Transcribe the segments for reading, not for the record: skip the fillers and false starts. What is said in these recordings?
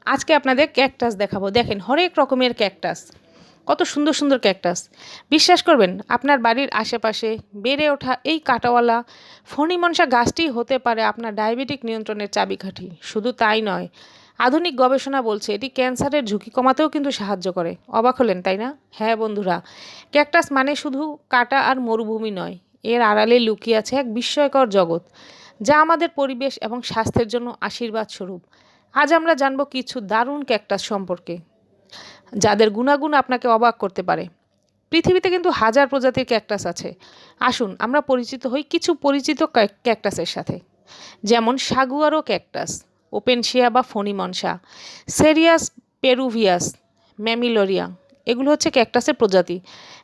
আজকে আপনাদের ক্যাকটাস দেখাবো। দেখেন হরেক রকমের ক্যাকটাস, কত সুন্দর সুন্দর ক্যাকটাস। বিশ্বাস করবেন আপনার বাড়ির আশেপাশে বেড়ে ওঠা এই কাঁটাওয়ালা ফণিমনসা গাছটি হতে পারে আপনার ডায়াবেটিক নিয়ন্ত্রণের চাবিকাঠি। শুধু তাই নয়, আধুনিক গবেষণা বলছে এটি ক্যান্সারের ঝুঁকি কমাতেও কিন্তু সাহায্য করে। অবাক হলেন তাই না? হ্যাঁ বন্ধুরা, ক্যাকটাস মানে শুধু কাঁটা আর মরুভূমি নয়, এর আড়ালে লুকিয়ে আছে এক বিস্ময়কর জগৎ যা আমাদের পরিবেশ এবং স্বাস্থ্যের জন্য আশীর্বাদ স্বরূপ। আজ আমরা জানব কিছু দারুণ ক্যাকটাস সম্পর্কে যাদের গুণাগুণ আপনাকে অবাক করতে পারে। পৃথিবীতে কিন্তু হাজার প্রজাতির ক্যাকটাস আছে। আসুন আমরা পরিচিত হই কিছু পরিচিত ক্যাকটাসের সাথে, যেমন সাগুয়ারো ক্যাকটাস, ওপেনশিয়া বা ফণিমনসা, সেরিয়াস পেরুভিয়াস, ম্যামিলোরিয়া। এগুলো হচ্ছে ক্যাকটাসের প্রজাতি।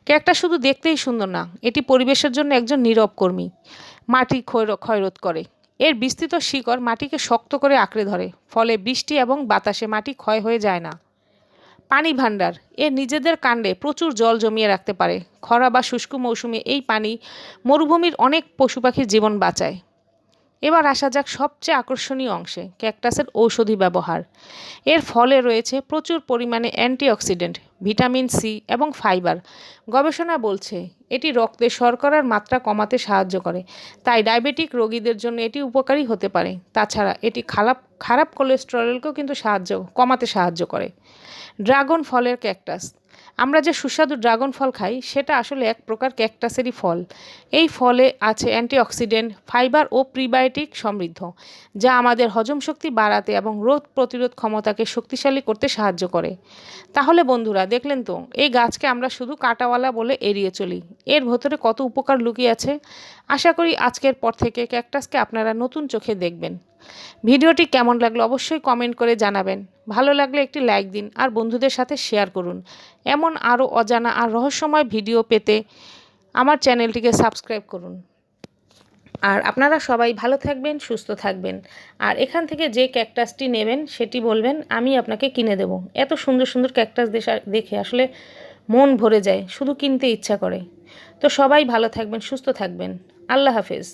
ক্যাকটাস শুধু দেখতেই সুন্দর না, এটি পরিবেশের জন্য একজন নীরব কর্মী। মাটি ক্ষয়রোধ করে। এর বিস্তৃত শিকড় মাটিকে শক্ত করে আঁকড়ে ধরে, ফলে বৃষ্টি এবং বাতাসে মাটি ক্ষয় হয়ে যায় না। পানি ভাণ্ডার, এর নিজেদের কাণ্ডে প্রচুর জল জমিয়ে রাখতে পারে। খরা বা শুষ্ক মৌসুমে এই পানি মরুভূমির অনেক পশু পাখির জীবন বাঁচায়। এবার আসা যাক সবচেয়ে আকর্ষণীয় অংশে, ক্যাকটাসের ঔষধি ব্যবহার। এর ফলে রয়েছে প্রচুর পরিমাণে অ্যান্টিঅক্সিডেন্ট, ভিটামিন সি এবং ফাইবার। গবেষণা বলছে এটি রক্তে শর্করার মাত্রা কমাতে সাহায্য করে, তাই ডায়াবেটিক রোগীদের জন্য এটি উপকারী হতে পারে। তাছাড়া এটি খারাপ কোলেস্টেরলকেও কিন্তু কমাতে সাহায্য করে। ড্রাগন ফলের ক্যাকটাস, আমরা যে সুস্বাদু ড্রাগন ফল খাই সেটা আসলে এক প্রকার ক্যাকটাসেরই ফল। এই ফলে আছে অ্যান্টিঅক্সিডেন্ট, ফাইবার ও প্রিবায়োটিক সমৃদ্ধ, যা আমাদের হজম শক্তি বাড়াতে এবং রোগ প্রতিরোধ ক্ষমতাকে শক্তিশালী করতে সাহায্য করে। তাহলে বন্ধুরা দেখলেন তো, এই গাছকে আমরা শুধু কাঁটাওয়ালা বলে এড়িয়ে চলি, এর ভেতরে কত উপকার লুকিয়ে আছে। আশা করি আজকের পর থেকে ক্যাকটাসকে আপনারা নতুন চোখে দেখবেন। ভিডিওটি কেমন লাগলো অবশ্যই কমেন্ট করে জানাবেন। ভালো লাগলে একটি লাইক দিন আর বন্ধুদের সাথে শেয়ার করুন। এমন আরও অজানা আর রহস্যময় ভিডিও পেতে আমার চ্যানেলটিকে সাবস্ক্রাইব করুন। আর আপনারা সবাই ভালো থাকবেন, সুস্থ থাকবেন। আর এখান থেকে যে ক্যাকটাসটি নেবেন সেটি বলবেন, আমি আপনাকে কিনে দেব। এত সুন্দর সুন্দর ক্যাকটাস দেখে আসলে মন ভরে যায়, শুধু কিনতে ইচ্ছা করে। তো সবাই ভালো থাকবেন, সুস্থ থাকবেন। আল্লাহ হাফেজ।